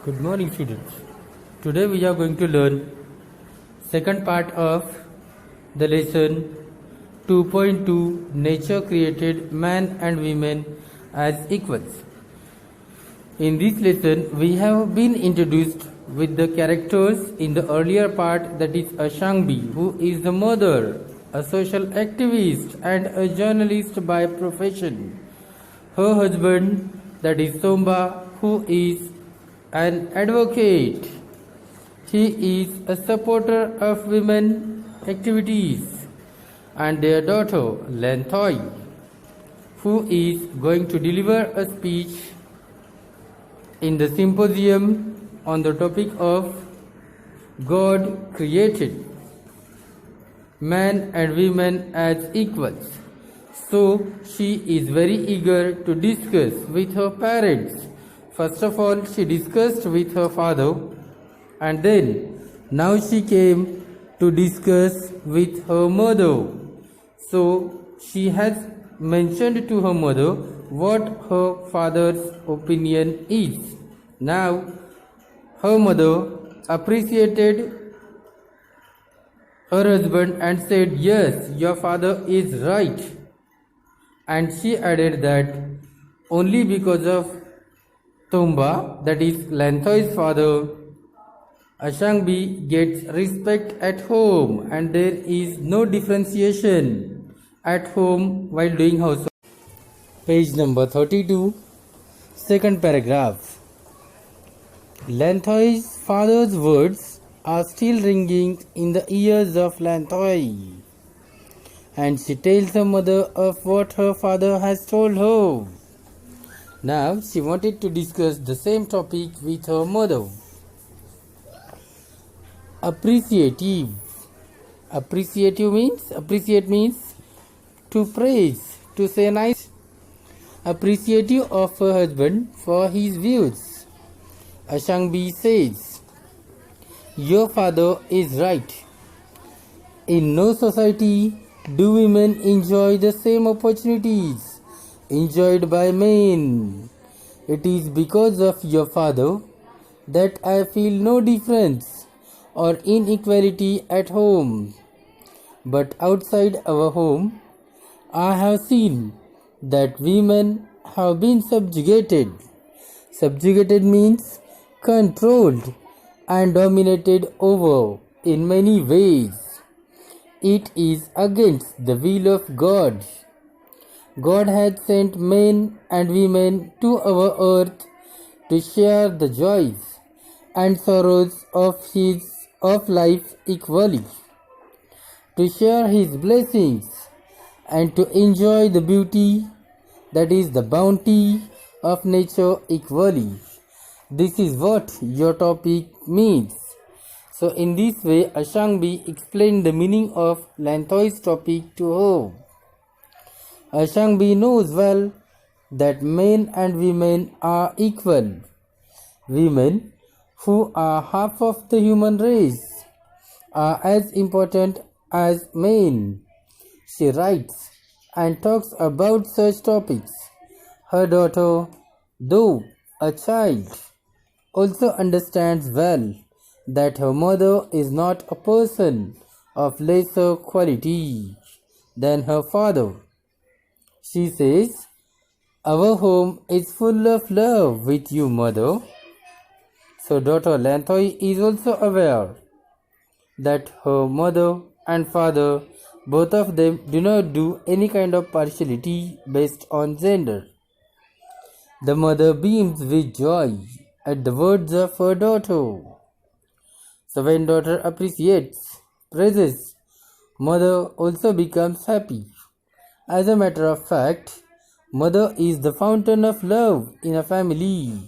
Good morning, students. Today we are going to learn second part of the lesson 2.2 Nature created man and women as equals. In this lesson we have been introduced with the characters in the earlier part, that is Ashangbi, who is the mother, a social activist and a journalist by profession. Her husband, that is Tomba, who is an advocate. He is a supporter of women activities, and their daughter Lanthoi, who is going to deliver a speech in the symposium on the topic of God created man and women as equals. So she is very eager to discuss with her parents. First of all, she discussed with her father, and then now she came to discuss with her mother. So she has mentioned to her mother what her father's opinion is. Now her mother appreciated her husband and said, "Yes, your father is right." And she added that only because of Tomba, that is Lanthoi's father, Ashangbi gets respect at home, and there is no differentiation at home while doing housework. Page number 32, second paragraph. Lanthoi's father's words are still ringing in the ears of Lanthoi, and she tells her mother of what her father has told her. Now she wanted to discuss the same topic with her mother. Appreciative. Appreciate means to praise, to say nice. Appreciative of her husband for his views. Ashangbi says, "Your father is right. In no society do women enjoy the same opportunities enjoyed by men. It is because of your father that I feel no difference or inequality at home. But outside our home, I have seen that women have been subjugated." Subjugated means controlled and dominated over in many ways. It is against the will of God. God had sent men and women to our earth to share the joys and sorrows of life equally, to share his blessings and to enjoy the beauty, that is the bounty of nature, equally. This is what your topic means. So in this way, Ashangbi explained the meaning of Lanthoi's topic to her. Ashangbi knows well that men and women are equal. Women, who are half of the human race, are as important as men. She writes and talks about such topics. Her daughter, though a child, also understands well that her mother is not a person of lesser quality than her father. She says, "Our home is full of love with you, mother." So daughter Lanthoi is also aware that her mother and father, both of them, do not do any kind of partiality based on gender. The mother beams with joy at the words of her daughter. So when daughter appreciates, praises, mother also becomes happy. As a matter of fact, mother is the fountain of love in a family.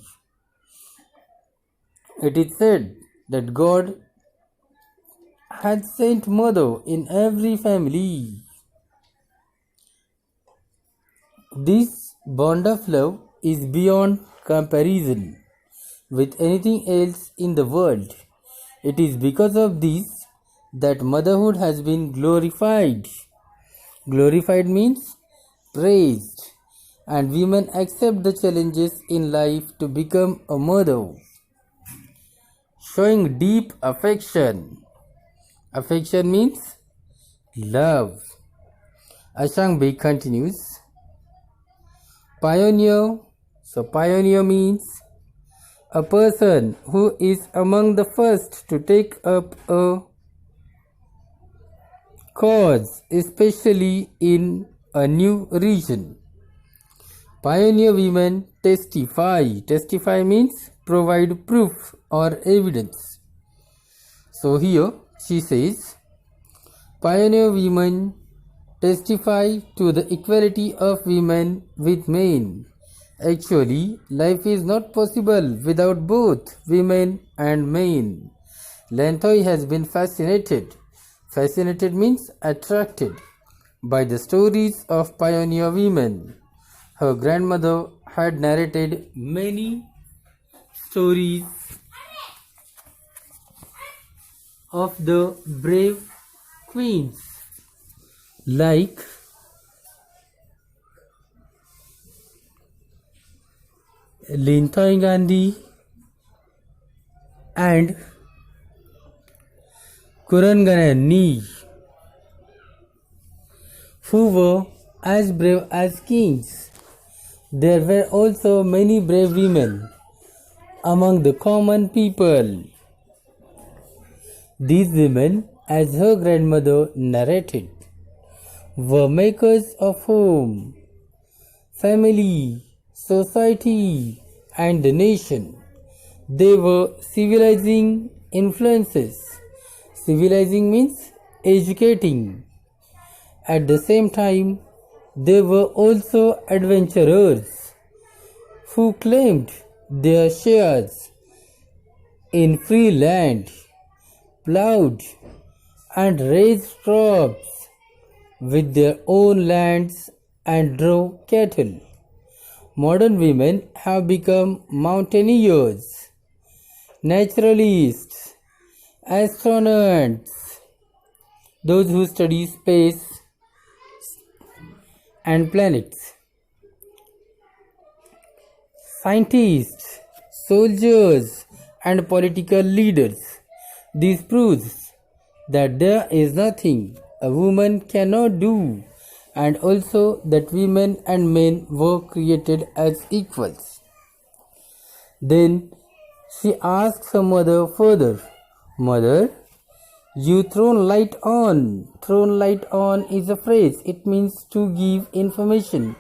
It is said that God had sent mother in every family. This bond of love is beyond comparison with anything else in the world. It is because of this that motherhood has been glorified. Glorified means praised, and women accept the challenges in life to become a mother. showing deep affection. Affection means love. Ashangbi continues. Pioneer. So pioneer means a person who is among the first to take up a cause, especially in a new region. Pioneer women testify. Testify means provide proof or evidence. So here she says, pioneer women testify to the equality of women with men. Actually, life is not possible without both women and men. Lanthoy has been fascinated. Fascinated means attracted by the stories of pioneer women. Her grandmother had narrated many stories of the brave queens like Lanthoy Gandhi and Kurangani, who were as brave as kings. There were also many brave women among the common people. These women, as her grandmother narrated, were makers of home, family, society, and the nation. They were civilizing influences. Civilizing means educating. At the same time, they were also adventurers who claimed their shares in free land, plowed and raised crops with their own lands and drove cattle. Modern women have become mountaineers, naturalists, astronauts, those who study space and planets, scientists, soldiers, and political leaders. This proves that there is nothing a woman cannot do, and also that women and men were created as equals. Then she asks her mother further, "Mother, you thrown light on." Thrown light on is a phrase. It means to give information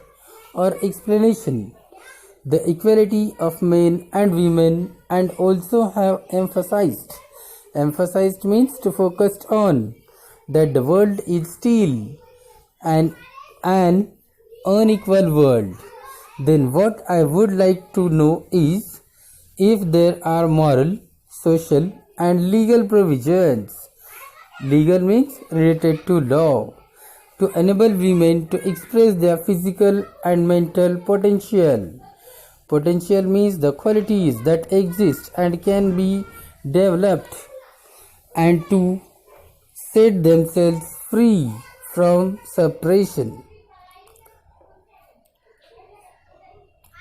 or explanation. The equality of men and women, and also have emphasized. Emphasized means to focus on that the world is still an unequal world. Then what I would like to know is if there are moral, social, and legal provisions. Legal means related to law, to enable women to express their physical and mental potential. Potential means the qualities that exist and can be developed, and to set themselves free from suppression.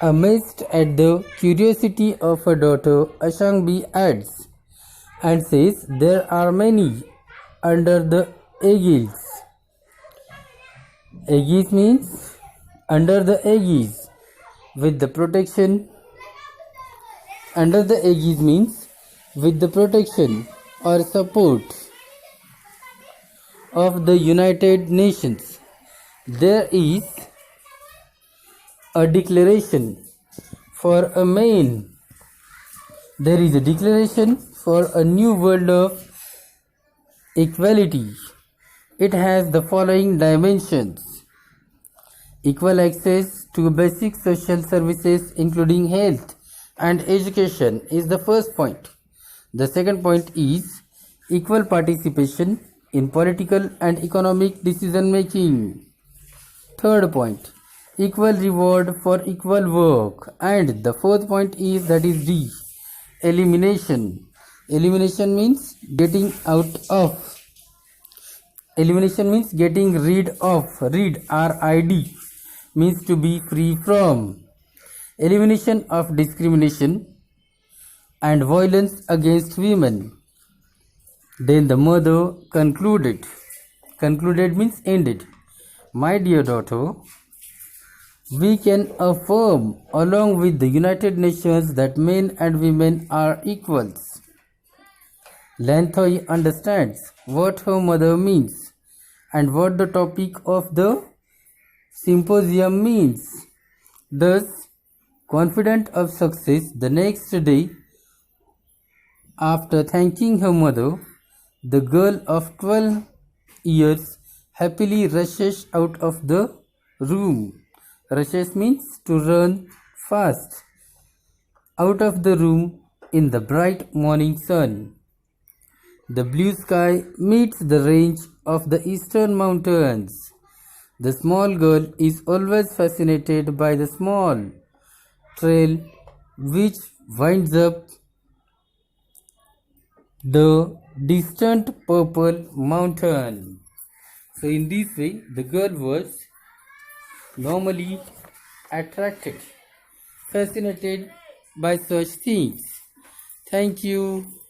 Amazed at the curiosity of her daughter, Ashangbi adds and says, there are many under the aegis. Aegis means under the aegis, with the protection. Under the aegis means with the protection or support of the United Nations. There is a declaration for a man. There is a declaration for a new world of equality. It has the following dimensions: equal access to basic social services including health and education is the first point. The second point is equal participation in political and economic decision making. Third point, equal reward for equal work. And the fourth point is, that is D, elimination. Elimination means getting out of. Elimination means getting rid of. Rid, R-I-D, means to be free from. Elimination of discrimination, and violence against women. Then the mother concluded means ended. My dear daughter, we can affirm along with the United Nations that men and women are equals. Lanthoi understands what her mother means and what the topic of the symposium means. Thus, confident of success, the next day, after thanking her mother, the girl of 12 years happily rushes out of the room. Rushes means to run fast. Out of the room in the bright morning sun. The blue sky meets the range of the eastern mountains. The small girl is always fascinated by the small trail which winds up the distant purple mountain. So in this way, the girl was normally attracted, fascinated by such things. Thank you.